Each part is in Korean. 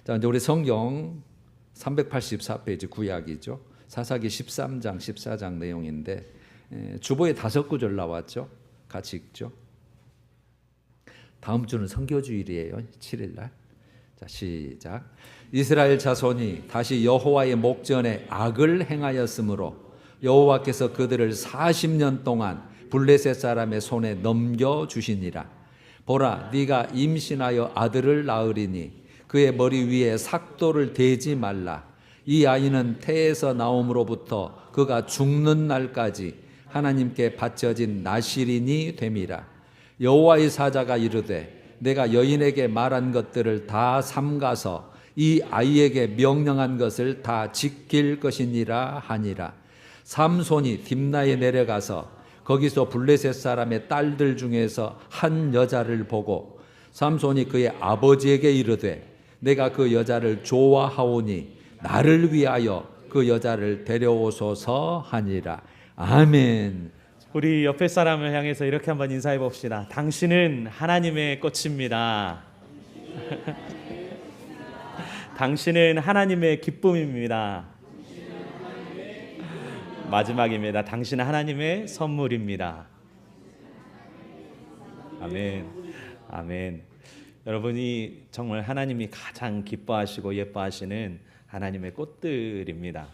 자, 이제 우리 성경 384페이지 구약이죠. 사사기 13장, 14장 내용인데 주보에 5구절 나왔죠. 같이 읽죠. 다음 주는 선교주일이에요. 7일 날. 자, 시작. 이스라엘 자손이 다시 여호와의 목전에 악을 행하였으므로 여호와께서 그들을 40년 동안 블레셋 사람의 손에 넘겨주시니라. 보라, 네가 임신하여 아들을 낳으리니 그의 머리 위에 삭도를 대지 말라. 이 아이는 태에서 나옴으로부터 그가 죽는 날까지 하나님께 바쳐진 나실인이 됨이라. 여호와의 사자가 이르되 내가 여인에게 말한 것들을 다 삼가서 이 아이에게 명령한 것을 다 지킬 것이니라 하니라. 삼손이 딥나에 내려가서 거기서 블레셋 사람의 딸들 중에서 한 여자를 보고 삼손이 그의 아버지에게 이르되 내가 그 여자를 좋아하오니 나를 위하여 그 여자를 데려오소서 하니라. 아멘. 우리 옆에 사람을 향해서 이렇게 한번 인사해 봅시다. 당신은 하나님의 꽃입니다. 당신은 하나님의 기쁨입니다. 마지막입니다. 당신은 하나님의 선물입니다. 아멘. 아멘. 여러분이 정말 하나님이 가장 기뻐하시고 예뻐하시는 하나님의 꽃들입니다.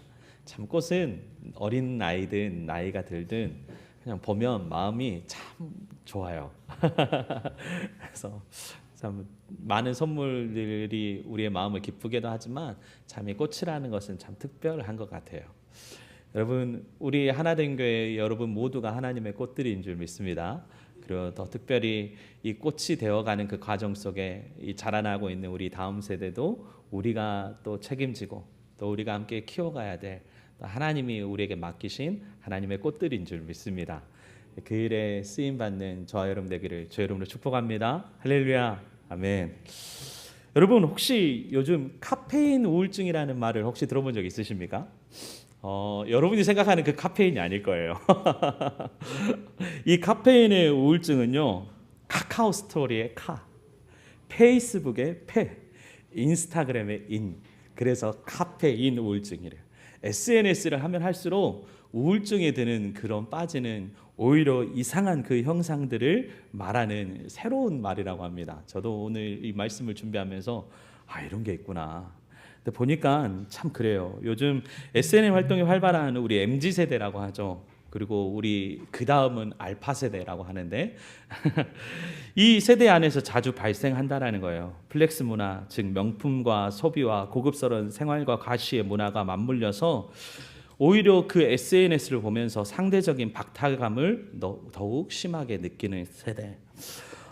참 꽃은 어린 아이든 나이가 들든 그냥 보면 마음이 참 좋아요. 그래서 참 많은 선물들이 우리의 마음을 기쁘게도 하지만 참 이 꽃이라는 것은 참 특별한 것 같아요. 여러분, 우리 하나된 교회 여러분 모두가 하나님의 꽃들인 줄 믿습니다. 그리고 더 특별히 이 꽃이 되어가는 그 과정 속에 이 자라나고 있는 우리 다음 세대도 우리가 또 책임지고 또 우리가 함께 키워가야 될 하나님이 우리에게 맡기신 하나님의 꽃들인 줄 믿습니다. 그 일에 쓰임받는 저와 여러분 되기를 주의 이름으로 축복합니다. 할렐루야. 아멘. 여러분, 혹시 요즘 카페인 우울증이라는 말을 혹시 들어본 적 있으십니까? 여러분이 생각하는 그 카페인이 아닐 거예요. 이 카페인의 우울증은요, 카카오 스토리의 카, 페이스북의 페, 인스타그램의 인, 그래서 카페인 우울증이래요. SNS를 하면 할수록 우울증에 드는 그런 빠지는 오히려 이상한 그 형상들을 말하는 새로운 말이라고 합니다. 저도 오늘 이 말씀을 준비하면서 이런 게 있구나. 근데 보니까 참 그래요. 요즘 SNS 활동이 활발한 우리 MZ세대라고 하죠. 그리고 우리 그 다음은 알파 세대라고 하는데 이 세대 안에서 자주 발생한다라는 거예요. 플렉스 문화, 즉 명품과 소비와 고급스러운 생활과 과시의 문화가 맞물려서 오히려 그 SNS를 보면서 상대적인 박탈감을 더욱 심하게 느끼는 세대.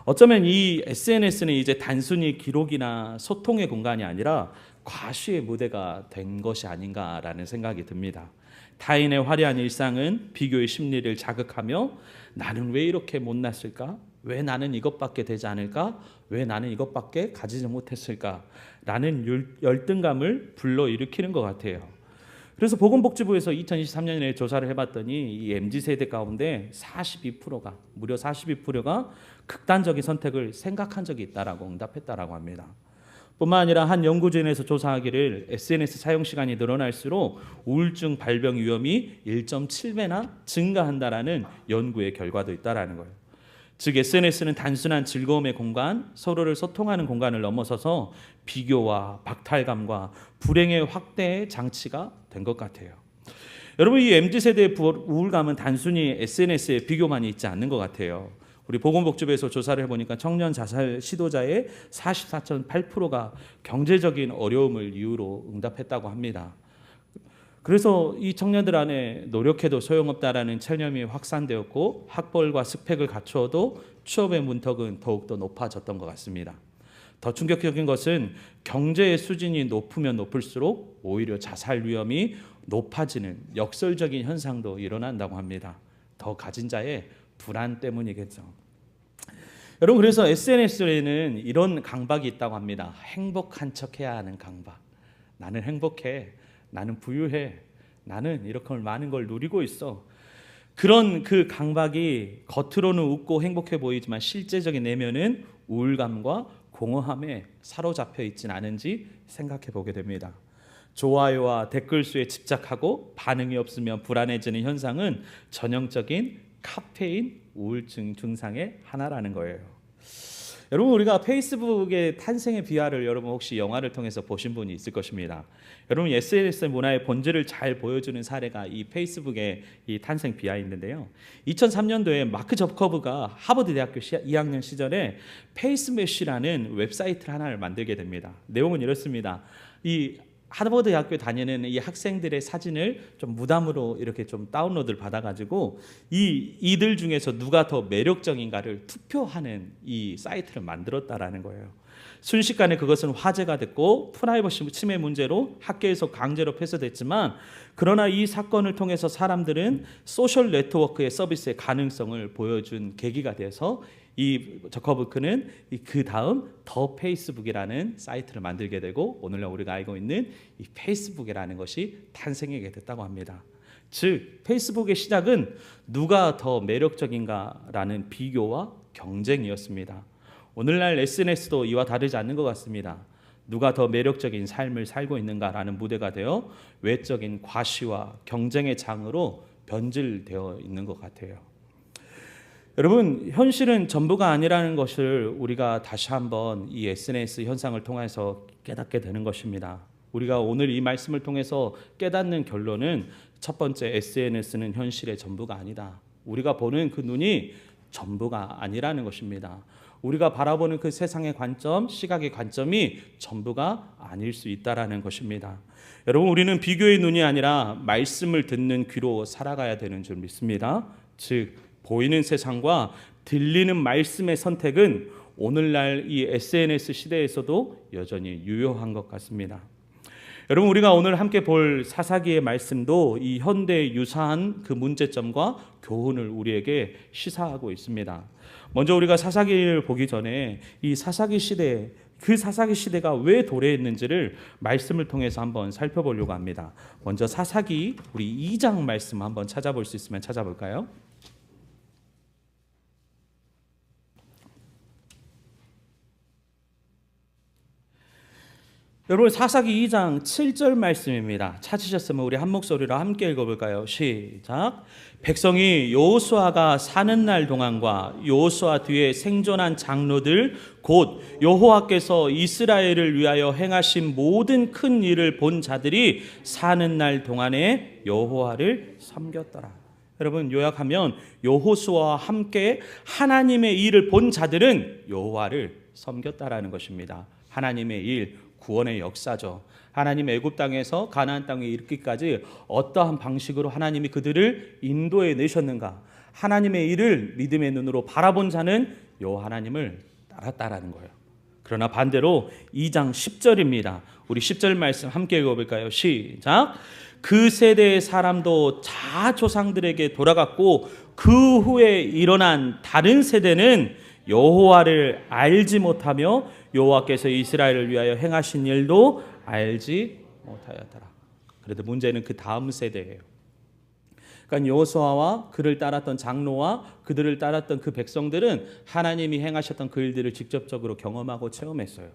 어쩌면 이 SNS는 이제 단순히 기록이나 소통의 공간이 아니라 과시의 무대가 된 것이 아닌가라는 생각이 듭니다. 타인의 화려한 일상은 비교의 심리를 자극하며 나는 왜 이렇게 못났을까? 왜 나는 이것밖에 되지 않을까? 왜 나는 이것밖에 가지지 못했을까? 라는 열등감을 불러일으키는 것 같아요. 그래서 보건복지부에서 2023년에 조사를 해봤더니 이 MZ세대 가운데 42%가 무려 42%가 극단적인 선택을 생각한 적이 있다라고 응답했다라고 합니다. 뿐만 아니라 한 연구진에서 조사하기를 SNS 사용 시간이 늘어날수록 우울증 발병 위험이 1.7배나 증가한다라는 연구의 결과도 있다라는 거예요. 즉 SNS는 단순한 즐거움의 공간, 서로를 소통하는 공간을 넘어서서 비교와 박탈감과 불행의 확대의 장치가 된 것 같아요. 여러분, 이 MZ세대의 우울감은 단순히 SNS의 비교만이 있지 않는 것 같아요. 우리 보건복지부에서 조사를 해보니까 청년 자살 시도자의 44.8%가 경제적인 어려움을 이유로 응답했다고 합니다. 그래서 이 청년들 안에 노력해도 소용없다라는 체념이 확산되었고 학벌과 스펙을 갖추어도 취업의 문턱은 더욱더 높아졌던 것 같습니다. 더 충격적인 것은 경제의 수준이 높으면 높을수록 오히려 자살 위험이 높아지는 역설적인 현상도 일어난다고 합니다. 더 가진 자의 불안 때문이겠죠. 여러분, 그래서 SNS에는 이런 강박이 있다고 합니다. 행복한 척해야 하는 강박. 나는 행복해. 나는 부유해. 나는 이렇게 많은 걸 누리고 있어. 그런 그 강박이 겉으로는 웃고 행복해 보이지만 실제적인 내면은 우울감과 공허함에 사로잡혀 있진 않은지 생각해 보게 됩니다. 좋아요와 댓글 수에 집착하고 반응이 없으면 불안해지는 현상은 전형적인 카페인 우울증 증상의 하나라는 거예요. 여러분, 우리가 페이스북의 탄생의 비화를 여러분 혹시 영화를 통해서 보신 분이 있을 것입니다. 여러분, SNS 문화의 본질을 잘 보여주는 사례가 이 페이스북의 이 탄생 비하인드인데요. 2003년도에 마크 저커버가 하버드 대학교 2학년 시절에 페이스매시라는 웹사이트를 하나를 만들게 됩니다. 내용은 이렇습니다. 이 하버드 대학교에 다니는 이 학생들의 사진을 좀 무담으로 이렇게 좀 다운로드를 받아가지고 이들 중에서 누가 더 매력적인가를 투표하는 이 사이트를 만들었다라는 거예요. 순식간에 그것은 화제가 됐고 프라이버시 침해 문제로 학교에서 강제로 폐쇄됐지만, 그러나 이 사건을 통해서 사람들은 소셜 네트워크의 서비스의 가능성을 보여준 계기가 돼서 이 저커버크는 그 다음 더 페이스북이라는 사이트를 만들게 되고 오늘날 우리가 알고 있는 이 페이스북이라는 것이 탄생하게 됐다고 합니다. 즉 페이스북의 시작은 누가 더 매력적인가라는 비교와 경쟁이었습니다. 오늘날 SNS도 이와 다르지 않는 것 같습니다. 누가 더 매력적인 삶을 살고 있는가라는 무대가 되어 외적인 과시와 경쟁의 장으로 변질되어 있는 것 같아요. 여러분, 현실은 전부가 아니라는 것을 우리가 다시 한번 이 SNS 현상을 통해서 깨닫게 되는 것입니다. 우리가 오늘 이 말씀을 통해서 깨닫는 결론은 첫 번째, SNS는 현실의 전부가 아니다. 우리가 보는 그 눈이 전부가 아니라는 것입니다. 우리가 바라보는 그 세상의 관점, 시각의 관점이 전부가 아닐 수 있다라는 것입니다. 여러분, 우리는 비교의 눈이 아니라 말씀을 듣는 귀로 살아가야 되는 줄 믿습니다. 즉 보이는 세상과 들리는 말씀의 선택은 오늘날 이 SNS 시대에서도 여전히 유효한 것 같습니다. 여러분, 우리가 오늘 함께 볼 사사기의 말씀도 이 현대에 유사한 그 문제점과 교훈을 우리에게 시사하고 있습니다. 먼저 우리가 사사기를 보기 전에 이 사사기 시대, 그 사사기 시대가 왜 도래했는지를 말씀을 통해서 한번 살펴보려고 합니다. 먼저 사사기 우리 2장 말씀 한번 찾아볼 수 있으면 찾아볼까요? 여러분, 사사기 2장 7절 말씀입니다. 찾으셨으면 우리 한 목소리로 함께 읽어볼까요? 시작. 백성이 여호수아가 사는 날 동안과 여호수아 뒤에 생존한 장로들 곧 여호와께서 이스라엘을 위하여 행하신 모든 큰 일을 본 자들이 사는 날 동안에 여호와를 섬겼더라. 여러분, 요약하면 여호수아와 함께 하나님의 일을 본 자들은 여호와를 섬겼다라는 것입니다. 하나님의 일, 구원의 역사죠. 하나님 애굽 땅에서 가나안 땅에 이르기까지 어떠한 방식으로 하나님이 그들을 인도해 내셨는가, 하나님의 일을 믿음의 눈으로 바라본 자는 여호와 하나님을 따랐다라는 거예요. 그러나 반대로 2장 10절입니다. 우리 10절 말씀 함께 읽어볼까요? 시작. 그 세대의 사람도 자 조상들에게 돌아갔고 그 후에 일어난 다른 세대는 여호와를 알지 못하며 여호와께서 이스라엘을 위하여 행하신 일도 알지 못하였더라. 그래도 문제는 그 다음 세대예요. 그러니까 여호수아와 그를 따랐던 장로와 그들을 따랐던 그 백성들은 하나님이 행하셨던 그 일들을 직접적으로 경험하고 체험했어요.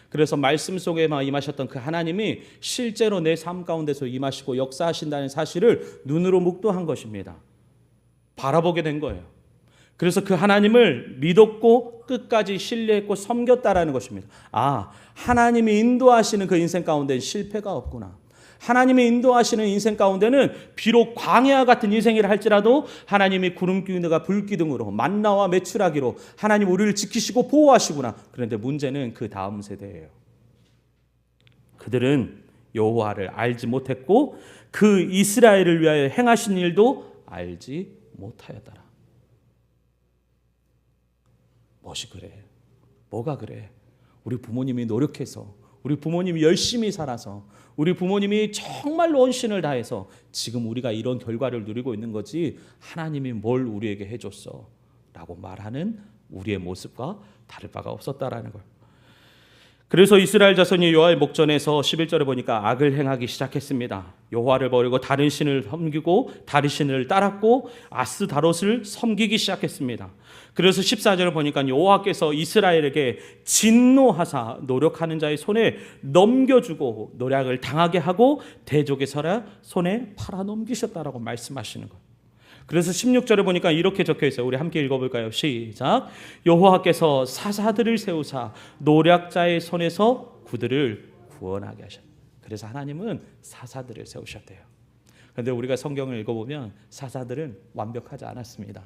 그래서 말씀 속에만 임하셨던 그 하나님이 실제로 내 삶 가운데서 임하시고 역사하신다는 사실을 눈으로 묵도한 것입니다. 바라보게 된 거예요. 그래서 그 하나님을 믿었고 끝까지 신뢰했고 섬겼다라는 것입니다. 아, 하나님이 인도하시는 그 인생 가운데는 실패가 없구나. 하나님이 인도하시는 인생 가운데는 비록 광야와 같은 인생이라 할지라도 하나님이 구름기둥과 불기둥으로 만나와 메추라기로 하나님 우리를 지키시고 보호하시구나. 그런데 문제는 그 다음 세대예요. 그들은 여호와를 알지 못했고 그 이스라엘을 위하여 행하신 일도 알지 못하였더라. 무엇이 그래? 뭐가 그래? 우리 부모님이 노력해서, 우리 부모님이 열심히 살아서, 우리 부모님이 정말로 헌신을 다해서 지금 우리가 이런 결과를 누리고 있는 거지 하나님이 뭘 우리에게 해줬어? 라고 말하는 우리의 모습과 다를 바가 없었다라는 거예요. 그래서 이스라엘 자손이 여호와의 목전에서 11절에 보니까 악을 행하기 시작했습니다. 여호와를 버리고 다른 신을 섬기고 다른 신을 따랐고 아스다롯을 섬기기 시작했습니다. 그래서 14절을 보니까 여호와께서 이스라엘에게 진노하사 노력하는 자의 손에 넘겨주고 노략을 당하게 하고 대적의 손에 팔아넘기셨다라고 말씀하시는 거예요. 그래서 16절에 보니까 이렇게 적혀 있어요. 우리 함께 읽어볼까요? 시작. 여호와께서 사사들을 세우사 노략자의 손에서 그들을 구원하게 하셨다. 그래서 하나님은 사사들을 세우셨대요. 그런데 우리가 성경을 읽어보면 사사들은 완벽하지 않았습니다.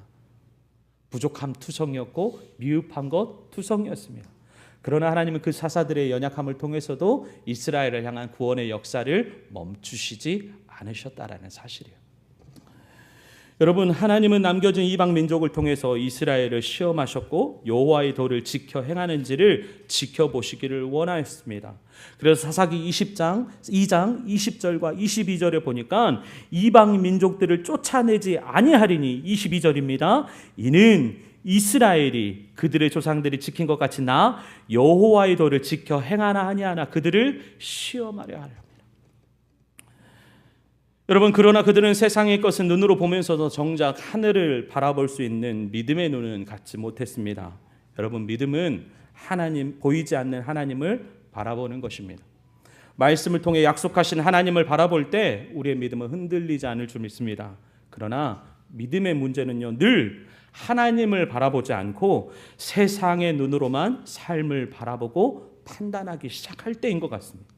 부족함 투성이었고 미흡한 것 투성이었습니다. 그러나 하나님은 그 사사들의 연약함을 통해서도 이스라엘을 향한 구원의 역사를 멈추시지 않으셨다라는 사실이에요. 여러분, 하나님은 남겨진 이방 민족을 통해서 이스라엘을 시험하셨고 여호와의 도를 지켜 행하는지를 지켜보시기를 원하였습니다. 그래서 사사기 2장 20절과 22절에 보니까 이방 민족들을 쫓아내지 아니하리니 22절입니다. 이는 이스라엘이 그들의 조상들이 지킨 것 같이 나 여호와의 도를 지켜 행하나 아니하나 그들을 시험하려 하려. 여러분, 그러나 그들은 세상의 것은 눈으로 보면서도 정작 하늘을 바라볼 수 있는 믿음의 눈은 갖지 못했습니다. 여러분, 믿음은 하나님, 보이지 않는 하나님을 바라보는 것입니다. 말씀을 통해 약속하신 하나님을 바라볼 때 우리의 믿음은 흔들리지 않을 줄 믿습니다. 그러나 믿음의 문제는요, 늘 하나님을 바라보지 않고 세상의 눈으로만 삶을 바라보고 판단하기 시작할 때인 것 같습니다.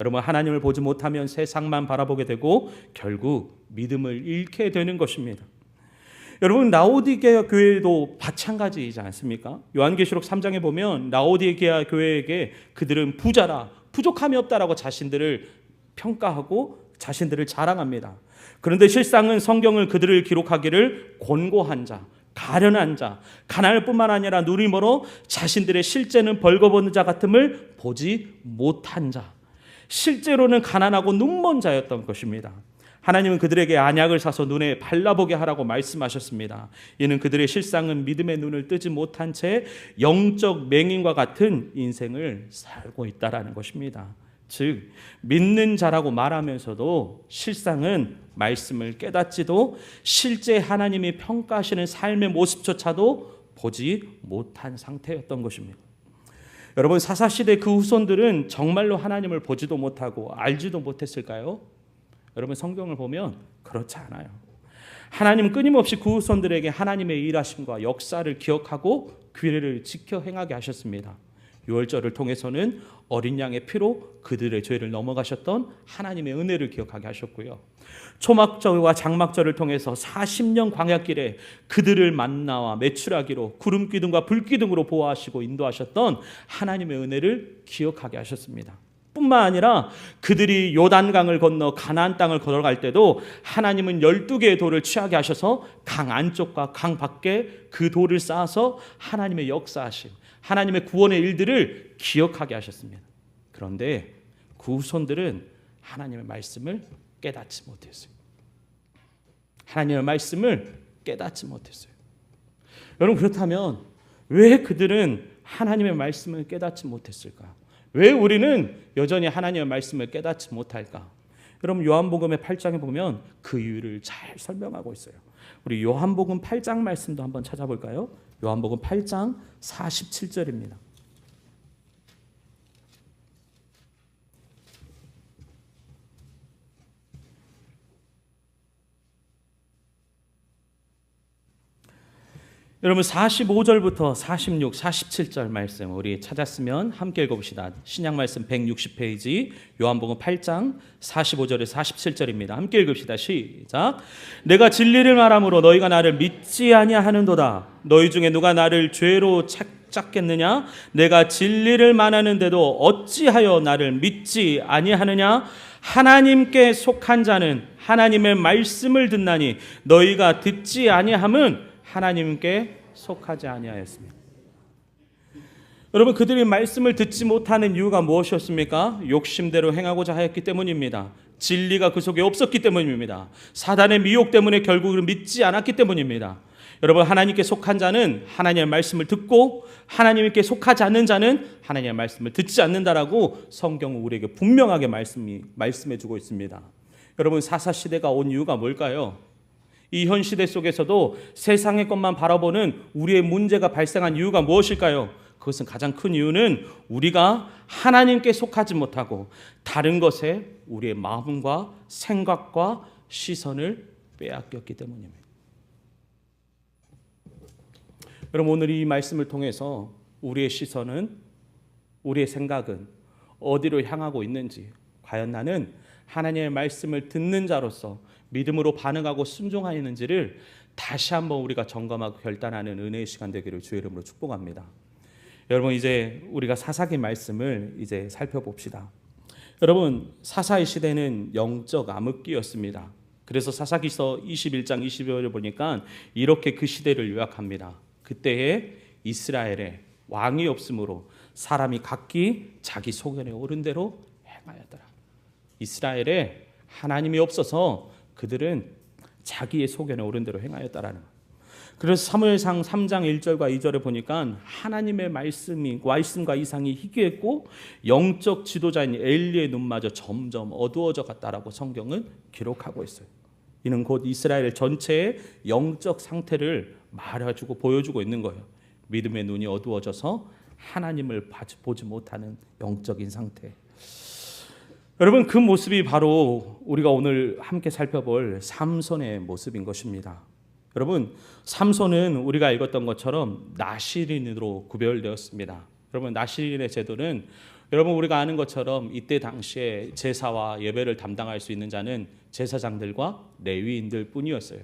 여러분, 하나님을 보지 못하면 세상만 바라보게 되고 결국 믿음을 잃게 되는 것입니다. 여러분, 라오디게아 교회도 마찬가지이지 않습니까? 요한계시록 3장에 보면 라오디게아 교회에게 그들은 부자라, 부족함이 없다라고 자신들을 평가하고 자신들을 자랑합니다. 그런데 실상은 성경은 그들을 기록하기를 곤고한 자, 가련한 자, 가난할 뿐만 아니라 눈이 멀어 자신들의 실제는 벌거벗은 자 같음을 보지 못한 자, 실제로는 가난하고 눈먼 자였던 것입니다. 하나님은 그들에게 안약을 사서 눈에 발라보게 하라고 말씀하셨습니다. 이는 그들의 실상은 믿음의 눈을 뜨지 못한 채 영적 맹인과 같은 인생을 살고 있다라는 것입니다. 즉, 믿는 자라고 말하면서도 실상은 말씀을 깨닫지도 실제 하나님이 평가하시는 삶의 모습조차도 보지 못한 상태였던 것입니다. 여러분, 사사시대 그 후손들은 정말로 하나님을 보지도 못하고 알지도 못했을까요? 여러분, 성경을 보면 그렇지 않아요. 하나님은 끊임없이 그 후손들에게 하나님의 일하심과 역사를 기억하고 규례를 지켜 행하게 하셨습니다. 유월절을 통해서는 어린 양의 피로 그들의 죄를 넘어가셨던 하나님의 은혜를 기억하게 하셨고요. 초막절과 장막절을 통해서 40년 광야길에 그들을 만나와 매출하기로 구름 기둥과 불 기둥으로 보호하시고 인도하셨던 하나님의 은혜를 기억하게 하셨습니다. 뿐만 아니라 그들이 요단강을 건너 가나안 땅을 걸어갈 때도 하나님은 12개의 돌을 취하게 하셔서 강 안쪽과 강 밖에 그 돌을 쌓아서 하나님의 역사하심, 하나님의 구원의 일들을 기억하게 하셨습니다. 그런데 그 후손들은 하나님의 말씀을 깨닫지 못했어요. 하나님의 말씀을 깨닫지 못했어요. 여러분, 그렇다면 왜 그들은 하나님의 말씀을 깨닫지 못했을까? 왜 우리는 여전히 하나님의 말씀을 깨닫지 못할까? 여러분, 요한복음의 8장에 보면 그 이유를 잘 설명하고 있어요. 우리 요한복음 8장 말씀도 한번 찾아볼까요? 요한복음 8장 47절입니다. 여러분, 45절부터 46, 47절 말씀 우리 찾았으면 함께 읽어봅시다. 신약 말씀 160페이지 요한복음 8장 45절에서 47절입니다. 함께 읽읍시다. 시작. 내가 진리를 말함으로 너희가 나를 믿지 아니하는도다. 너희 중에 누가 나를 죄로 찾겠느냐? 내가 진리를 말하는데도 어찌하여 나를 믿지 아니하느냐? 하나님께 속한 자는 하나님의 말씀을 듣나니 너희가 듣지 아니함은 하나님께 속하지 아니하였습니다. 여러분, 그들이 말씀을 듣지 못하는 이유가 무엇이었습니까? 욕심대로 행하고자 하였기 때문입니다. 진리가 그 속에 없었기 때문입니다. 사단의 미혹 때문에 결국은 믿지 않았기 때문입니다. 여러분, 하나님께 속한 자는 하나님의 말씀을 듣고 하나님께 속하지 않는 자는 하나님의 말씀을 듣지 않는다라고 성경은 우리에게 분명하게 말씀해 주고 있습니다. 여러분, 사사시대가 온 이유가 뭘까요? 이 현 시대 속에서도 세상의 것만 바라보는 우리의 문제가 발생한 이유가 무엇일까요? 그것은 가장 큰 이유는 우리가 하나님께 속하지 못하고 다른 것에 우리의 마음과 생각과 시선을 빼앗겼기 때문입니다. 여러분, 오늘 이 말씀을 통해서 우리의 시선은, 우리의 생각은 어디로 향하고 있는지, 과연 나는 하나님의 말씀을 듣는 자로서 믿음으로 반응하고 순종하였는지를 다시 한번 우리가 점검하고 결단하는 은혜의 시간 되기를 주의 이름으로 축복합니다. 여러분, 이제 우리가 사사기 말씀을 이제 살펴봅시다. 여러분, 사사의 시대는 영적 암흑기였습니다. 그래서 사사기서 21장 22절을 보니까 이렇게 그 시대를 요약합니다. 그때에 이스라엘에 왕이 없으므로 사람이 각기 자기 소견에 오른 대로 행하였더라. 이스라엘에 하나님이 없어서 그들은 자기의 소견에 오른 대로 행하였다라는 것. 그래서 사무엘상 3장 1절과 2절에 보니까 하나님의 말씀과 이상이 희귀했고 영적 지도자인 엘리의 눈마저 점점 어두워져 갔다라고 성경은 기록하고 있어요. 이는 곧 이스라엘 전체의 영적 상태를 말해주고 보여주고 있는 거예요. 믿음의 눈이 어두워져서 하나님을 보지 못하는 영적인 상태. 여러분, 그 모습이 바로 우리가 오늘 함께 살펴볼 삼손의 모습인 것입니다. 여러분, 삼손은 우리가 읽었던 것처럼 나시린으로 구별되었습니다. 여러분, 나시린의 제도는 여러분 우리가 아는 것처럼 이때 당시에 제사와 예배를 담당할 수 있는 자는 제사장들과 레위인들 뿐이었어요.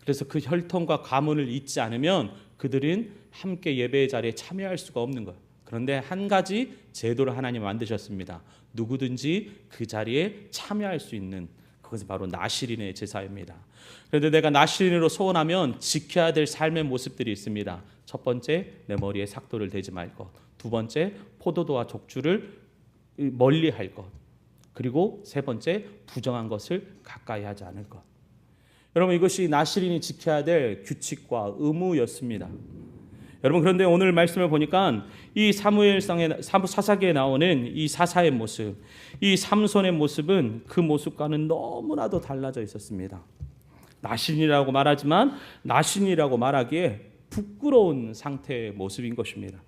그래서 그 혈통과 가문을 잇지 않으면 그들은 함께 예배의 자리에 참여할 수가 없는 거예요. 그런데 한 가지 제도를 하나님 만드셨습니다. 누구든지 그 자리에 참여할 수 있는, 그것이 바로 나시린의 제사입니다. 그런데 내가 나시린으로 소원하면 지켜야 될 삶의 모습들이 있습니다. 첫 번째, 내 머리에 삭도를 대지 말 것. 두 번째, 포도도와 족주를 멀리 할 것. 그리고 세 번째, 부정한 것을 가까이 하지 않을 것. 여러분, 이것이 나시린이 지켜야 될 규칙과 의무였습니다. 여러분, 그런데 오늘 말씀을 보니까 이 사사기에 나오는 이 사사의 모습, 이 삼손의 모습은 그 모습과는 너무나도 달라져 있었습니다. 나신이라고 말하지만 나신이라고 말하기에 부끄러운 상태의 모습인 것입니다.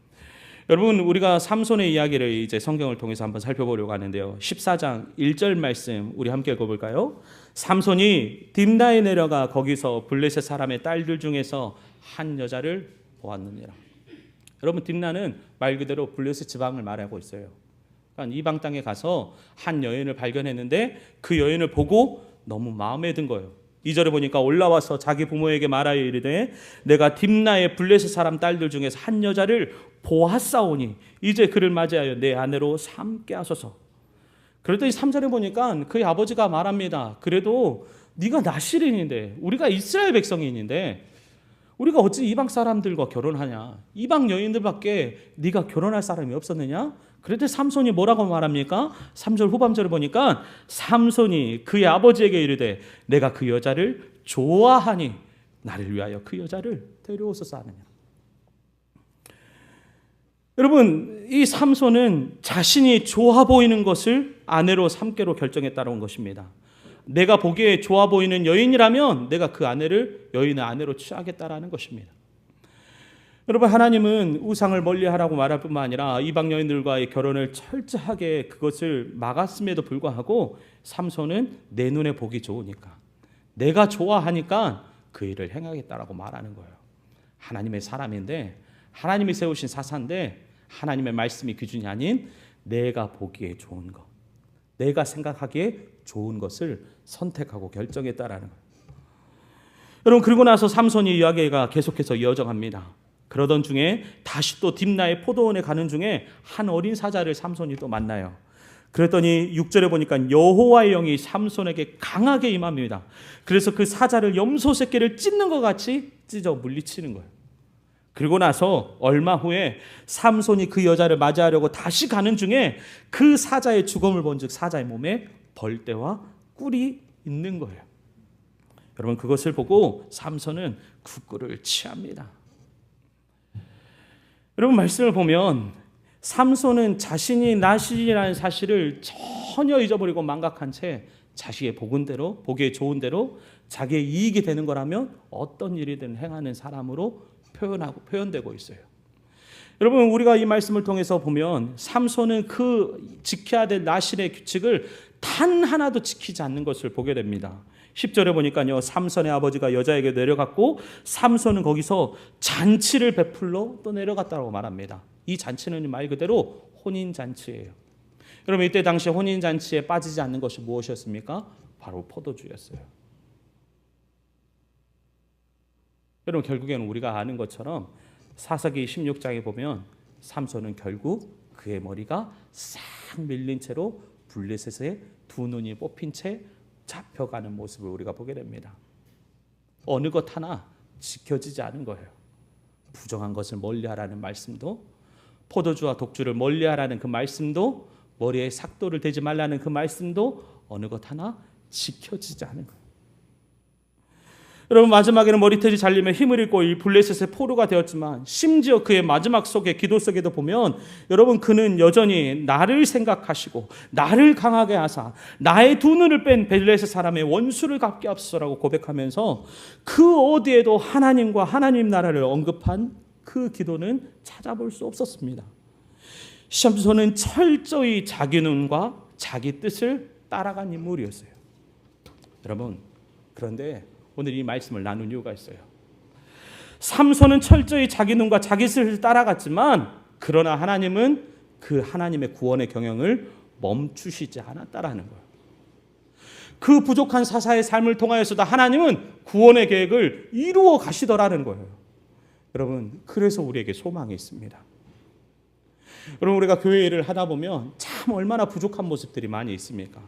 여러분, 우리가 삼손의 이야기를 이제 성경을 통해서 한번 살펴보려고 하는데요. 14장 1절 말씀 우리 함께 읽어볼까요? 삼손이 딥나에 내려가 거기서 블레셋 사람의 딸들 중에서 한 여자를 보았느니라. 여러분, 딥나는 말 그대로 블레셋 지방을 말하고 있어요. 그러니까 이방 땅에 가서 한 여인을 발견했는데 그 여인을 보고 너무 마음에 든 거예요. 2절에 보니까 올라와서 자기 부모에게 말하여 이르되 내가 딥나의 블레셋 사람 딸들 중에서 한 여자를 보았사오니 이제 그를 맞이하여 내 아내로 삼게 하소서. 그랬더니 3절에 보니까 그의 아버지가 말합니다. 그래도 네가 나시린인데, 우리가 이스라엘 백성인인데 우리가 어찌 이방 사람들과 결혼하냐? 이방 여인들밖에 네가 결혼할 사람이 없었느냐? 그랬더니 삼손이 뭐라고 말합니까? 3절 후반절을 보니까 삼손이 그의 아버지에게 이르되 내가 그 여자를 좋아하니 나를 위하여 그 여자를 데려오소서 하느냐. 여러분, 이 삼손은 자신이 좋아 보이는 것을 아내로 삼기로 결정했다는 것입니다. 내가 보기에 좋아 보이는 여인이라면 내가 그 여인의 아내로 취하겠다라는 것입니다. 여러분, 하나님은 우상을 멀리하라고 말할 뿐만 아니라 이방 여인들과의 결혼을 철저하게 그것을 막았음에도 불구하고 삼손은 내 눈에 보기 좋으니까, 내가 좋아하니까 그 일을 행하겠다라고 말하는 거예요. 하나님의 사람인데, 하나님이 세우신 사사인데 하나님의 말씀이 기준이 아닌 내가 보기에 좋은 것, 내가 생각하기에 좋은 것을 선택하고 결정했다라는 거예요. 여러분, 그리고 나서 삼손의 이야기가 계속해서 이어져 갑니다. 그러던 중에 다시 또 딥나의 포도원에 가는 중에 한 어린 사자를 삼손이 또 만나요. 그랬더니 6절에 보니까 여호와의 영이 삼손에게 강하게 임합니다. 그래서 그 사자를 염소 새끼를 찢는 것 같이 찢어 물리치는 거예요. 그리고 나서 얼마 후에 삼손이 그 여자를 맞이하려고 다시 가는 중에 그 사자의 죽음을 본즉 사자의 몸에 벌떼와 꿀이 있는 거예요. 여러분, 그것을 보고 삼손은 국구를 취합니다. 여러분 말씀을 보면 삼손은 자신이 나실이라는 사실을 전혀 잊어버리고 망각한 채 자기의 보기에 좋은 대로 자기의 이익이 되는 거라면 어떤 일이든 행하는 사람으로 표현되고 있어요. 여러분 우리가 이 말씀을 통해서 보면 삼손은 그 지켜야 될 나실의 규칙을 단 하나도 지키지 않는 것을 보게 됩니다. 10절에 보니까요, 삼손의 아버지가 여자에게 내려갔고 삼손은 거기서 잔치를 베풀러 또 내려갔다고 말합니다. 이 잔치는 말 그대로 혼인잔치예요. 여러분 이때 당시 혼인잔치에 빠지지 않는 것이 무엇이었습니까? 바로 포도주였어요. 여러분 결국에는 우리가 아는 것처럼 사사기 16장에 보면 삼손은 결국 그의 머리가 싹 밀린 채로 블레셋의 두 눈이 뽑힌 채 잡혀가는 모습을 우리가 보게 됩니다. 어느 것 하나 지켜지지 않은 거예요. 부정한 것을 멀리하라는 말씀도, 포도주와 독주를 멀리하라는 그 말씀도, 머리에 삭도를 대지 말라는 그 말씀도 어느 것 하나 지켜지지 않은 거예요. 여러분 마지막에는 머리털이 잘리며 힘을 잃고 이 블레셋의 포로가 되었지만 심지어 그의 마지막 속에 기도 속에도 보면 여러분 그는 여전히 나를 생각하시고 나를 강하게 하사 나의 두 눈을 뺀 블레셋 사람의 원수를 갚게 하소서라고 고백하면서 그 어디에도 하나님과 하나님 나라를 언급한 그 기도는 찾아볼 수 없었습니다. 삼손은 철저히 자기 눈과 자기 뜻을 따라간 인물이었어요. 여러분 그런데 오늘 이 말씀을 나눈 이유가 있어요. 삼손은 철저히 자기 눈과 자기 뜻을 따라갔지만 그러나 하나님은 그 하나님의 구원의 경영을 멈추시지 않았다라는 거예요. 그 부족한 사사의 삶을 통하여서도 하나님은 구원의 계획을 이루어 가시더라는 거예요. 여러분 그래서 우리에게 소망이 있습니다. 여러분 우리가 교회 일을 하다 보면 참 얼마나 부족한 모습들이 많이 있습니까?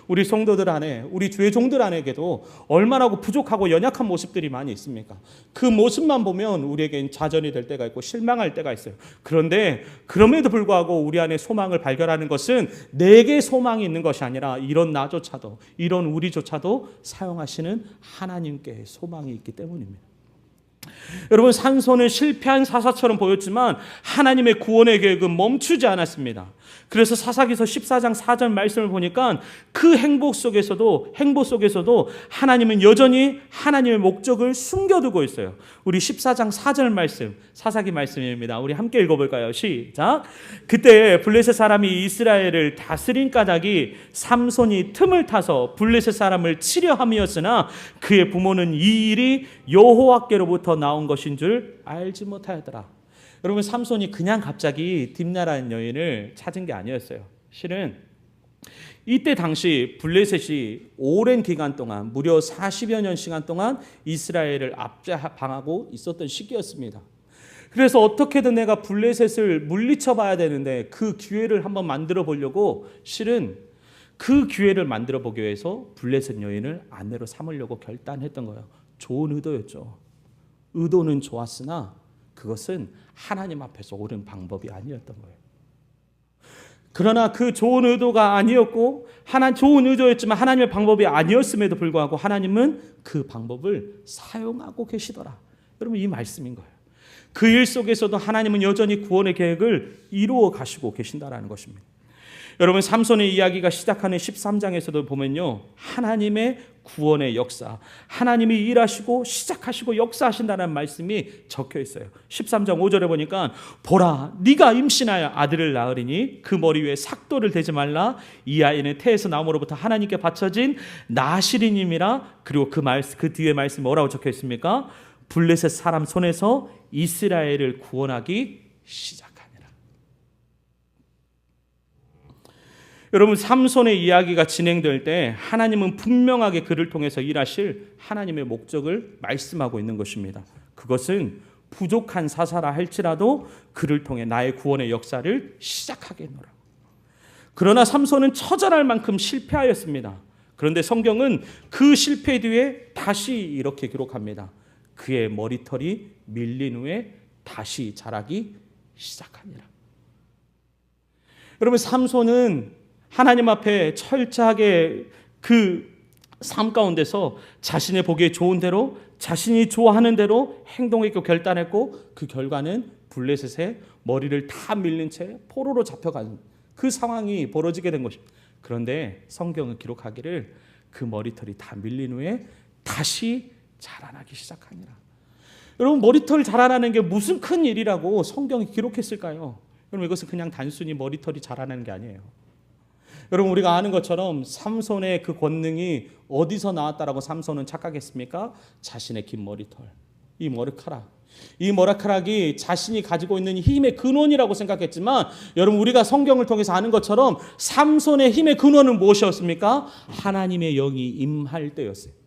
우리 성도들 안에, 우리 주의 종들 안에게도 얼마나 부족하고 연약한 모습들이 많이 있습니까? 그 모습만 보면 우리에겐 좌절이 될 때가 있고 실망할 때가 있어요. 그런데 그럼에도 불구하고 우리 안에 소망을 발견하는 것은 내게 소망이 있는 것이 아니라 이런 나조차도, 이런 우리조차도 사용하시는 하나님께 소망이 있기 때문입니다. 여러분 삼손은 실패한 사사처럼 보였지만 하나님의 구원의 계획은 멈추지 않았습니다. 그래서 사사기서 14장 4절 말씀을 보니까 그 행복 속에서도 하나님은 여전히 하나님의 목적을 숨겨두고 있어요. 우리 14장 4절 말씀, 사사기 말씀입니다. 우리 함께 읽어볼까요? 시작. 그때 블레셋 사람이 이스라엘을 다스린 까닭이 삼손이 틈을 타서 블레셋 사람을 치려 함이었으나 그의 부모는 이 일이 여호와께로부터 나온 것인 줄 알지 못하였더라. 여러분 삼손이 그냥 갑자기 딥나라는 여인을 찾은 게 아니었어요. 실은 이때 당시 블레셋이 오랜 기간 동안 무려 40여 년 시간 동안 이스라엘을 압제방하고 있었던 시기였습니다. 그래서 어떻게든 내가 블레셋을 물리쳐 봐야 되는데 그 기회를 한번 만들어 보려고 실은 그 기회를 만들어 보기 위해서 블레셋 여인을 아내로 삼으려고 결단했던 거예요. 좋은 의도였죠. 의도는 좋았으나 그것은 하나님 앞에서 옳은 방법이 아니었던 거예요. 그러나 그 좋은 의도가 아니었고 좋은 의도였지만 하나님의 방법이 아니었음에도 불구하고 하나님은 그 방법을 사용하고 계시더라. 여러분 이 말씀인 거예요. 그 일 속에서도 하나님은 여전히 구원의 계획을 이루어 가시고 계신다라는 것입니다. 여러분 삼손의 이야기가 시작하는 13장에서도 보면요, 하나님의 구원의 역사, 하나님이 일하시고 시작하시고 역사하신다는 말씀이 적혀 있어요. 13장 5절에 보니까 보라 네가 임신하여 아들을 낳으리니 그 머리 위에 삭도를 대지 말라. 이 아이는 태에서 나옴으로부터 하나님께 바쳐진 나실이님이라. 그리고 그 뒤에 말씀 뭐라고 적혀 있습니까? 블레셋 사람 손에서 이스라엘을 구원하기 시작하니라. 여러분 삼손의 이야기가 진행될 때 하나님은 분명하게 그를 통해서 일하실 하나님의 목적을 말씀하고 있는 것입니다. 그것은 부족한 사사라 할지라도 그를 통해 나의 구원의 역사를 시작하겠노라. 그러나 삼손은 처절할 만큼 실패하였습니다. 그런데 성경은 그 실패 뒤에 다시 이렇게 기록합니다. 그의 머리털이 밀린 후에 다시 자라기 시작하니라. 여러분 삼손은 하나님 앞에 철저하게 그 삶 가운데서 자신의 보기에 좋은 대로 자신이 좋아하는 대로 행동했고 결단했고 그 결과는 블레셋의 머리를 다 밀린 채 포로로 잡혀간 그 상황이 벌어지게 된 것입니다. 그런데 성경은 기록하기를 그 머리털이 다 밀린 후에 다시 자라나기 시작하니라. 여러분, 머리털 자라나는 게 무슨 큰 일이라고 성경이 기록했을까요? 여러분, 이것은 그냥 단순히 머리털이 자라나는 게 아니에요. 여러분, 우리가 아는 것처럼 삼손의 그 권능이 어디서 나왔다라고 삼손은 착각했습니까? 자신의 긴 머리털, 이 머리카락이 자신이 가지고 있는 힘의 근원이라고 생각했지만, 여러분, 우리가 성경을 통해서 아는 것처럼 삼손의 힘의 근원은 무엇이었습니까? 하나님의 영이 임할 때였어요.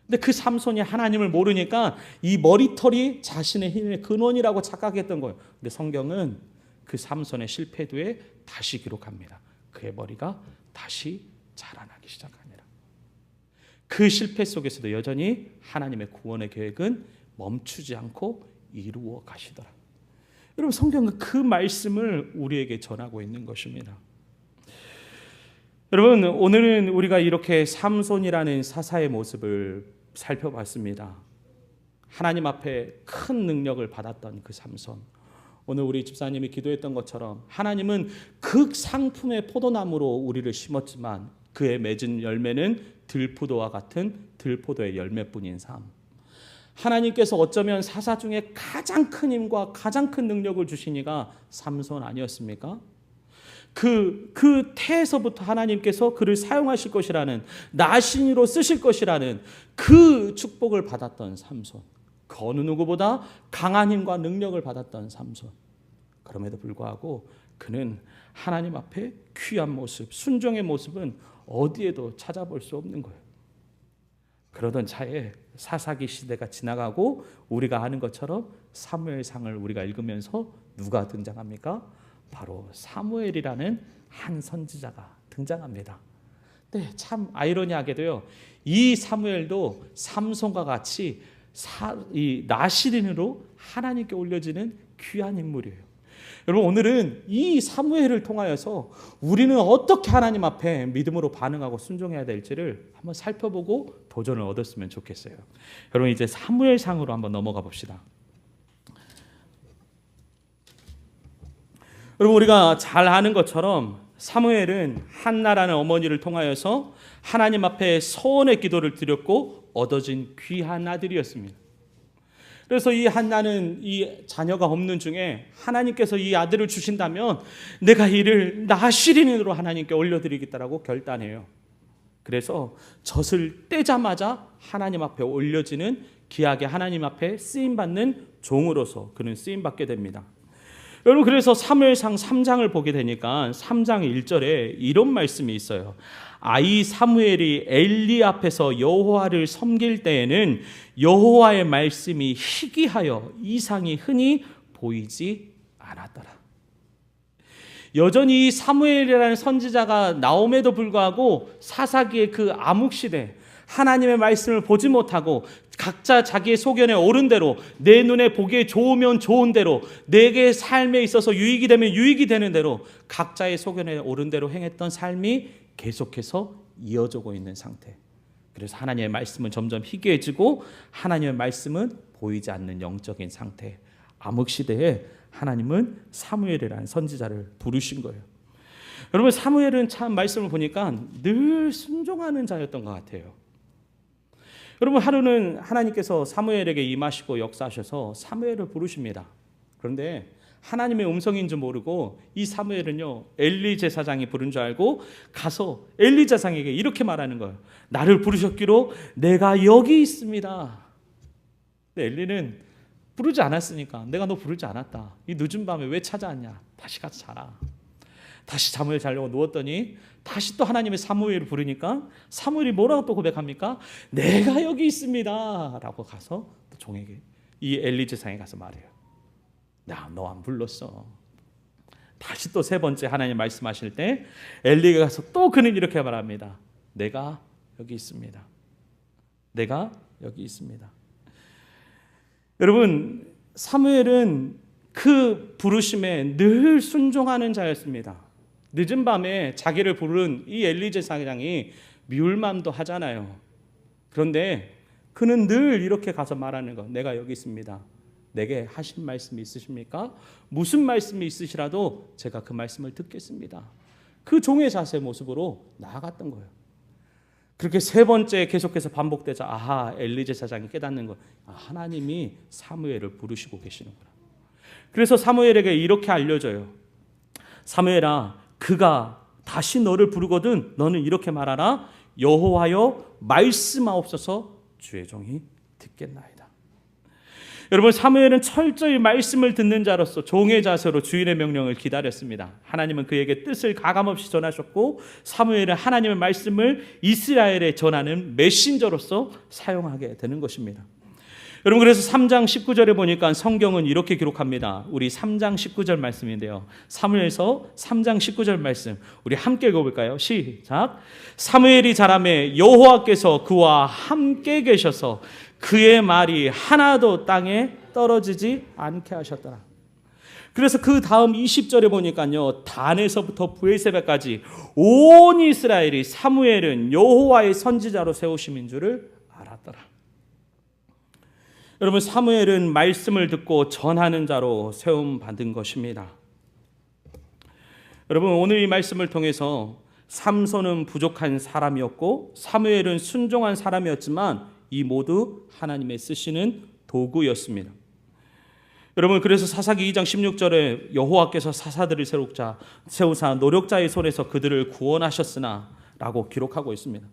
근데 그 삼손이 하나님을 모르니까 이 머리털이 자신의 힘의 근원이라고 착각했던 거예요. 근데 성경은 그 삼손의 실패 뒤에 다시 기록합니다. 그의 머리가 다시 자라나기 시작하니라. 그 실패 속에서도 여전히 하나님의 구원의 계획은 멈추지 않고 이루어 가시더라. 여러분, 성경은 그 말씀을 우리에게 전하고 있는 것입니다. 여러분, 오늘은 우리가 이렇게 삼손이라는 사사의 모습을 살펴봤습니다. 하나님 앞에 큰 능력을 받았던 그 삼손. 오늘 우리 집사님이 기도했던 것처럼 하나님은 극상품의 포도나무로 우리를 심었지만 그의 맺은 열매는 들포도와 같은 들포도의 열매뿐인 삶. 하나님께서 어쩌면 사사 중에 가장 큰 힘과 가장 큰 능력을 주신 이가 삼손 아니었습니까? 그 태에서부터 하나님께서 그를 사용하실 것이라는, 나신으로 쓰실 것이라는 그 축복을 받았던 삼손. 그 어느 누구보다 강한 힘과 능력을 받았던 삼손. 그럼에도 불구하고 그는 하나님 앞에 귀한 모습, 순종의 모습은 어디에도 찾아볼 수 없는 거예요. 그러던 차에 사사기 시대가 지나가고 우리가 아는 것처럼 사무엘상을 우리가 읽으면서 누가 등장합니까? 바로 사무엘이라는 한 선지자가 등장합니다. 네, 참 아이러니하게도요, 이 사무엘도 삼손과 같이 이 나시린으로 하나님께 올려지는 귀한 인물이에요. 여러분, 오늘은 이 사무엘을 통하여서 우리는 어떻게 하나님 앞에 믿음으로 반응하고 순종해야 될지를 한번 살펴보고 도전을 얻었으면 좋겠어요. 여러분, 이제 사무엘상으로 한번 넘어가 봅시다. 여러분, 우리가 잘 아는 것처럼 사무엘은 한나라는 어머니를 통하여서 하나님 앞에 서원의 기도를 드렸고 얻어진 귀한 아들이었습니다. 그래서 이 한나는 이 자녀가 없는 중에 하나님께서 이 아들을 주신다면 내가 이를 나시린으로 하나님께 올려드리겠다라고 결단해요. 그래서 젖을 떼자마자 하나님 앞에 올려지는 귀하게 하나님 앞에 쓰임받는 종으로서 그는 쓰임받게 됩니다. 여러분, 그래서 사무엘상 3장을 보게 되니까 3장 1절에 이런 말씀이 있어요. 아이 사무엘이 엘리 앞에서 여호와를 섬길 때에는 여호와의 말씀이 희귀하여 이상이 흔히 보이지 않았더라. 여전히 사무엘이라는 선지자가 나옴에도 불구하고 사사기의 그 암흑시대, 하나님의 말씀을 보지 못하고 각자 자기의 소견에 옳은 대로, 내 눈에 보기에 좋으면 좋은 대로, 내게 삶에 있어서 유익이 되면 유익이 되는 대로 각자의 소견에 옳은 대로 행했던 삶이 계속해서 이어지고 있는 상태. 그래서 하나님의 말씀은 점점 희귀해지고 하나님의 말씀은 보이지 않는 영적인 상태. 암흑시대에 하나님은 사무엘이라는 선지자를 부르신 거예요. 여러분, 사무엘은 참 말씀을 보니까 늘 순종하는 자였던 것 같아요. 여러분, 하루는 하나님께서 사무엘에게 임하시고 역사하셔서 사무엘을 부르십니다. 그런데 하나님의 음성인 줄 모르고 이 사무엘은요, 엘리 제사장이 부른 줄 알고 가서 엘리 제사장에게 이렇게 말하는 거예요. 나를 부르셨기로 내가 여기 있습니다. 근데 엘리는 부르지 않았으니까, 내가 너 부르지 않았다, 이 늦은 밤에 왜 찾아왔냐, 다시 가서 자라. 다시 잠을 자려고 누웠더니 다시 또 하나님의 사무엘을 부르니까 사무엘이 뭐라고 또 고백합니까? 내가 여기 있습니다 라고 가서 또 종에게, 이 엘리 제사장에 가서 말해요. 나 너 안 불렀어. 다시 또 세 번째 하나님 말씀하실 때 엘리가 가서 또 그는 이렇게 말합니다. 내가 여기 있습니다. 내가 여기 있습니다. 여러분, 사무엘은 그 부르심에 늘 순종하는 자였습니다. 늦은 밤에 자기를 부른 이 엘리 제사장이 미울 마음도 하잖아요. 그런데 그는 늘 이렇게 가서 말하는 거, 내가 여기 있습니다. 내게 하신 말씀이 있으십니까? 무슨 말씀이 있으시라도 제가 그 말씀을 듣겠습니다. 그 종의 자세 모습으로 나아갔던 거예요. 그렇게 세 번째 계속해서 반복되자 아하, 엘리 제사장이 깨닫는 거, 하나님이 사무엘을 부르시고 계시는구나. 그래서 사무엘에게 이렇게 알려줘요. 사무엘아, 그가 다시 너를 부르거든 너는 이렇게 말하라. 여호와여 말씀하옵소서, 주의 종이 듣겠나이다. 여러분, 사무엘은 철저히 말씀을 듣는 자로서 종의 자세로 주인의 명령을 기다렸습니다. 하나님은 그에게 뜻을 가감없이 전하셨고 사무엘은 하나님의 말씀을 이스라엘에 전하는 메신저로서 사용하게 되는 것입니다. 여러분, 그래서 3장 19절에 보니까 성경은 이렇게 기록합니다. 우리 3장 19절 말씀인데요. 사무엘서 3장 19절 말씀 우리 함께 읽어볼까요? 시작. 사무엘이 자라매 여호와께서 그와 함께 계셔서 그의 말이 하나도 땅에 떨어지지 않게 하셨더라. 그래서 그 다음 20절에 보니까요, 단에서부터 브엘세바까지 온 이스라엘이 사무엘은 여호와의 선지자로 세우심인 줄을 알았더라. 여러분, 사무엘은 말씀을 듣고 전하는 자로 세움 받은 것입니다. 여러분, 오늘 이 말씀을 통해서 삼손은 부족한 사람이었고 사무엘은 순종한 사람이었지만 이 모두 하나님의 쓰시는 도구였습니다. 여러분, 그래서 사사기 2장 16절에 여호와께서 사사들을 세우사 노력자의 손에서 그들을 구원하셨으나 라고 기록하고 있습니다.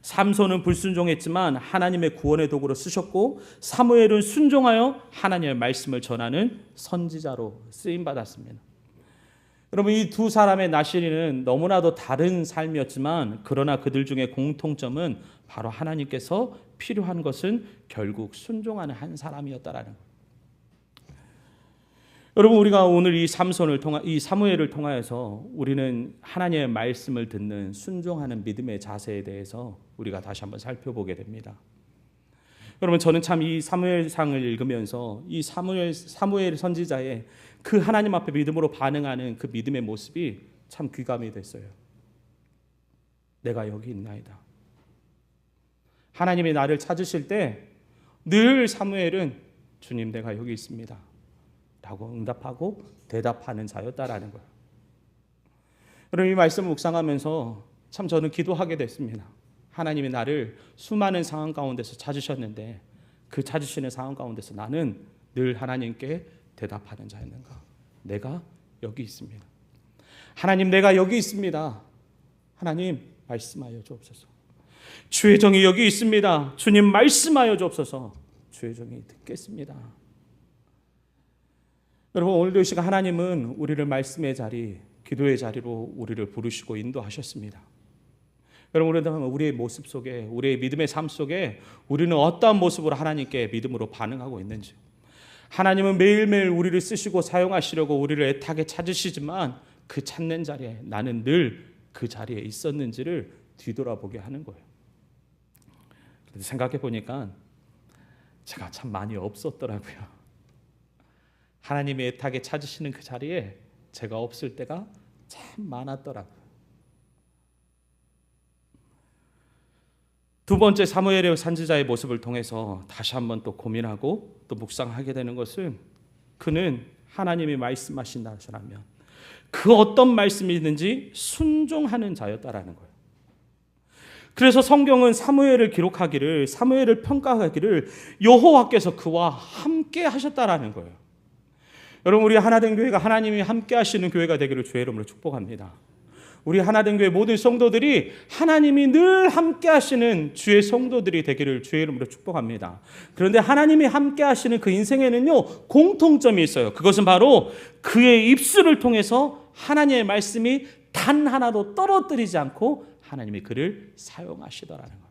삼손은 불순종했지만 하나님의 구원의 도구로 쓰셨고 사무엘은 순종하여 하나님의 말씀을 전하는 선지자로 쓰임받았습니다. 여러분, 이 두 사람의 나시리는 너무나도 다른 삶이었지만 그러나 그들 중에 공통점은 바로 하나님께서 필요한 것은 결국 순종하는 한 사람이었다라는 거예요. 여러분, 우리가 오늘 이 사무엘을 통하여서 우리는 하나님의 말씀을 듣는 순종하는 믿음의 자세에 대해서 우리가 다시 한번 살펴보게 됩니다. 여러분, 저는 참 이 사무엘상을 읽으면서 이 사무엘 선지자의 그 하나님 앞에 믿음으로 반응하는 그 믿음의 모습이 참 귀감이 됐어요. 내가 여기 있나이다. 하나님이 나를 찾으실 때 늘 사무엘은 주님, 내가 여기 있습니다 라고 응답하고 대답하는 자였다라는 거예요. 여러분, 이 말씀을 묵상하면서 참 저는 기도하게 됐습니다. 하나님이 나를 수많은 상황 가운데서 찾으셨는데 그 찾으시는 상황 가운데서 나는 늘 하나님께 대답하는 자였는가? 내가 여기 있습니다. 하나님, 내가 여기 있습니다. 하나님, 말씀하여 주옵소서. 주의 종이 여기 있습니다. 주님, 말씀하여 주옵소서. 주의 종이 듣겠습니다. 여러분, 오늘도 이 시간 하나님은 우리를 말씀의 자리, 기도의 자리로 우리를 부르시고 인도하셨습니다. 여러분, 우리의 모습 속에, 우리의 믿음의 삶 속에 우리는 어떠한 모습으로 하나님께 믿음으로 반응하고 있는지, 하나님은 매일매일 우리를 쓰시고 사용하시려고 우리를 애타게 찾으시지만 그 찾는 자리에 나는 늘 그 자리에 있었는지를 뒤돌아보게 하는 거예요. 생각해 보니까 제가 참 많이 없었더라고요. 하나님이 애타게 찾으시는 그 자리에 제가 없을 때가 참 많았더라고요. 두 번째, 사무엘의 선지자의 모습을 통해서 다시 한번 또 고민하고 또 묵상하게 되는 것은 그는 하나님이 말씀하신다면 그 어떤 말씀이든지 순종하는 자였다라는 거예요. 그래서 성경은 사무엘을 기록하기를, 사무엘을 평가하기를 여호와께서 그와 함께 하셨다라는 거예요. 여러분, 우리 하나된 교회가 하나님이 함께 하시는 교회가 되기를 주의 이름으로 축복합니다. 우리 하나된 교회 모든 성도들이 하나님이 늘 함께 하시는 주의 성도들이 되기를 주의 이름으로 축복합니다. 그런데 하나님이 함께 하시는 그 인생에는요, 공통점이 있어요. 그것은 바로 그의 입술을 통해서 하나님의 말씀이 단 하나도 떨어뜨리지 않고 하나님이 그를 사용하시더라는 거예요.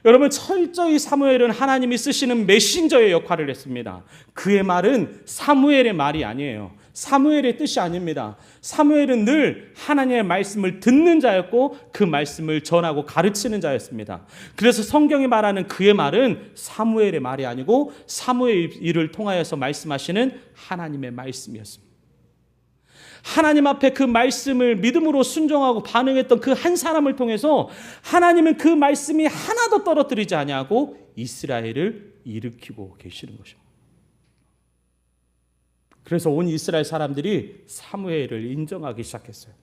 여러분, 철저히 사무엘은 하나님이 쓰시는 메신저의 역할을 했습니다. 그의 말은 사무엘의 말이 아니에요. 사무엘의 뜻이 아닙니다. 사무엘은 늘 하나님의 말씀을 듣는 자였고 그 말씀을 전하고 가르치는 자였습니다. 그래서 성경이 말하는 그의 말은 사무엘의 말이 아니고 사무엘의 일을 통하여서 말씀하시는 하나님의 말씀이었습니다. 하나님 앞에 그 말씀을 믿음으로 순종하고 반응했던 그 한 사람을 통해서 하나님은 그 말씀이 하나도 떨어뜨리지 아니하고 이스라엘을 일으키고 계시는 것입니다. 그래서 온 이스라엘 사람들이 사무엘을 인정하기 시작했어요.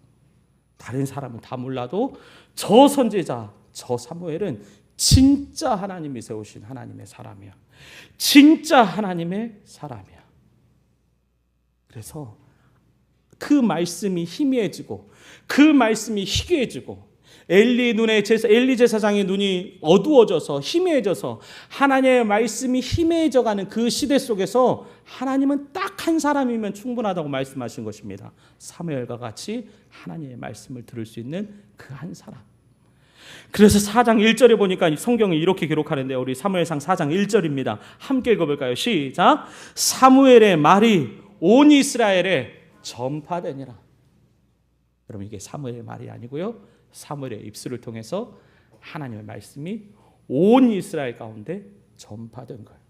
다른 사람은 다 몰라도 저 선지자, 저 사무엘은 진짜 하나님이 세우신 하나님의 사람이야. 진짜 하나님의 사람이야. 그래서 그 말씀이 희미해지고 그 말씀이 희귀해지고 엘리 제사장의 눈이 어두워져서 희미해져서 하나님의 말씀이 희미해져가는 그 시대 속에서 하나님은 딱 한 사람이면 충분하다고 말씀하신 것입니다. 사무엘과 같이 하나님의 말씀을 들을 수 있는 그 한 사람. 그래서 4장 1절에 보니까 성경이 이렇게 기록하는데 우리 사무엘상 4장 1절입니다. 함께 읽어볼까요? 시작. 사무엘의 말이 온 이스라엘에 전파되니라. 여러분 이게 사무엘의 말이 아니고요. 사무엘의 입술을 통해서 하나님의 말씀이 온 이스라엘 가운데 전파된 거예요.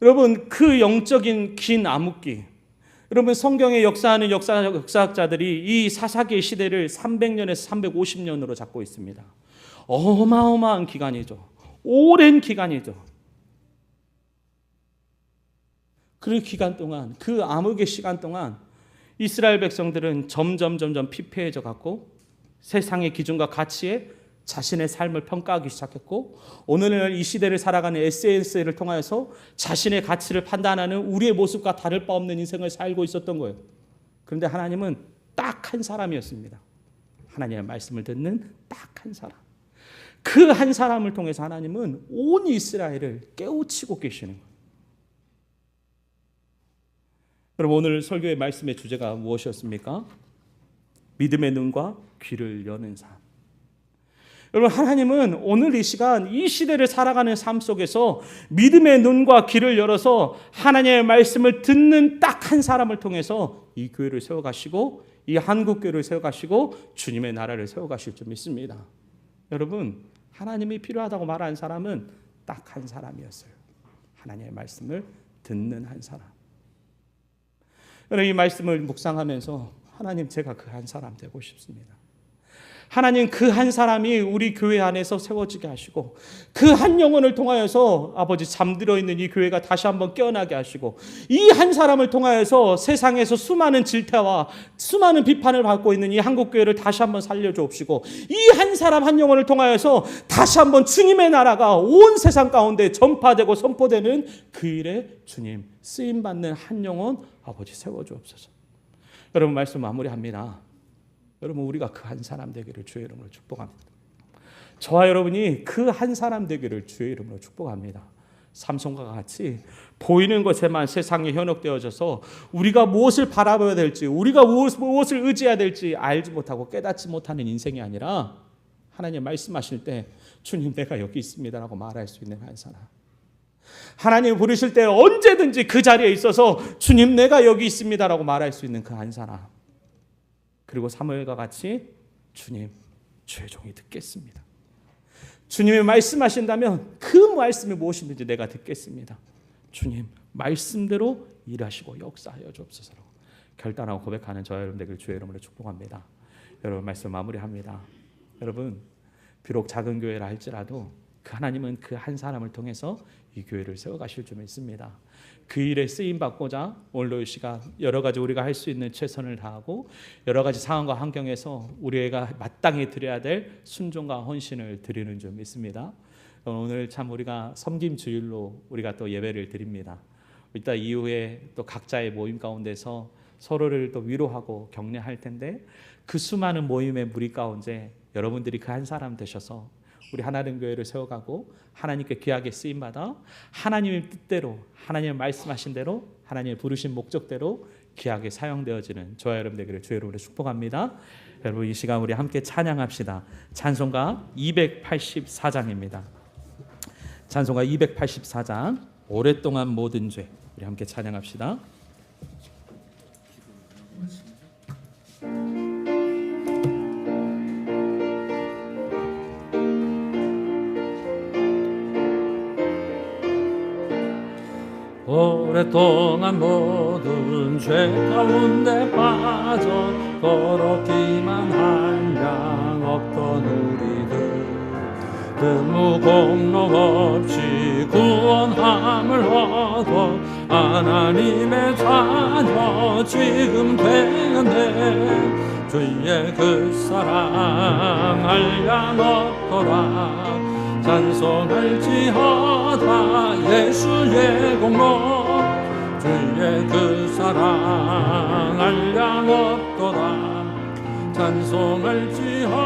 여러분 그 영적인 긴 암흑기, 여러분 성경의 역사하는 역사학자들이 이 사사기의 시대를 300년에서 350년으로 잡고 있습니다. 어마어마한 기간이죠. 오랜 기간이죠. 그 기간 동안, 그 암흑의 시간 동안 이스라엘 백성들은 점점 피폐해져 갔고 세상의 기준과 가치에 자신의 삶을 평가하기 시작했고 오늘날 이 시대를 살아가는 SNS를 통하여서 자신의 가치를 판단하는 우리의 모습과 다를 바 없는 인생을 살고 있었던 거예요. 그런데 하나님은 딱 한 사람이었습니다. 하나님의 말씀을 듣는 딱 한 사람. 그 한 사람을 통해서 하나님은 온 이스라엘을 깨우치고 계시는 거예요. 여러분 오늘 설교의 말씀의 주제가 무엇이었습니까? 믿음의 눈과 귀를 여는 삶. 여러분 하나님은 오늘 이 시간 이 시대를 살아가는 삶 속에서 믿음의 눈과 귀를 열어서 하나님의 말씀을 듣는 딱 한 사람을 통해서 이 교회를 세워가시고 이 한국교회를 세워가시고 주님의 나라를 세워가실 줄 믿습니다. 여러분 하나님이 필요하다고 말한 사람은 딱 한 사람이었어요. 하나님의 말씀을 듣는 한 사람. 여러분 이 말씀을 묵상하면서 하나님 제가 그 한 사람 되고 싶습니다. 하나님 그 한 사람이 우리 교회 안에서 세워지게 하시고 그 한 영혼을 통하여서 아버지 잠들어 있는 이 교회가 다시 한번 깨어나게 하시고 이 한 사람을 통하여서 세상에서 수많은 질타와 수많은 비판을 받고 있는 이 한국교회를 다시 한번 살려주옵시고 이 한 사람 한 영혼을 통하여서 다시 한번 주님의 나라가 온 세상 가운데 전파되고 선포되는 그 일에 주님 쓰임받는 한 영혼 아버지 세워주옵소서. 여러분 말씀 마무리합니다. 여러분 우리가 그 한 사람 되기를 주의 이름으로 축복합니다. 저와 여러분이 그 한 사람 되기를 주의 이름으로 축복합니다. 삼손과 같이 보이는 것에만 세상에 현혹되어져서 우리가 무엇을 바라봐야 될지 우리가 무엇을 의지해야 될지 알지 못하고 깨닫지 못하는 인생이 아니라 하나님 말씀하실 때 주님 내가 여기 있습니다라고 말할 수 있는 한 사람. 하나님 부르실 때 언제든지 그 자리에 있어서 주님 내가 여기 있습니다라고 말할 수 있는 그 한 사람. 그리고 사무엘과 같이 주님 주의 종이 듣겠습니다. 주님이 말씀하신다면 그 말씀이 무엇이든지 내가 듣겠습니다. 주님 말씀대로 일하시고 역사하여 주옵소서라고 결단하고 고백하는 저와 여러분 되길 주의 이름으로 축복합니다. 여러분 말씀 마무리합니다. 여러분 비록 작은 교회라 할지라도 그 하나님은 그 한 사람을 통해서 이 교회를 세워가실 줄 믿습니다. 그 일에 쓰임받고자 오늘 이 시간 여러 가지 우리가 할 수 있는 최선을 다하고 여러 가지 상황과 환경에서 우리가 마땅히 드려야 될 순종과 헌신을 드리는 줄 믿습니다. 오늘 참 우리가 섬김 주일로 우리가 또 예배를 드립니다. 이따 이후에 또 각자의 모임 가운데서 서로를 또 위로하고 격려할 텐데 그 수많은 모임의 무리 가운데 여러분들이 그 한 사람 되셔서 우리 하나님 교회를 세워가고 하나님께 귀하게 쓰임받아 하나님의 뜻대로 하나님의 말씀하신 대로 하나님의 부르신 목적대로 귀하게 사용되어지는 저와 여러분 되기를 주의 이름으로 축복합니다. 여러분 이 시간 우리 함께 찬양합시다. 찬송가 284장입니다. 찬송가 284장 오랫동안 모든 죄 우리 함께 찬양합시다. 오랫동안 모든 죄 가운데 빠져 더럽기만 한양 없던 우리들 아무 공로 없이 구원함을 얻어 하나님의 자녀 지금 되었네. 주의 그 사랑 알량 없도다. 찬송할지어다 예수의 공로. 주의 그 사랑 알량 없도다. 찬송할지어다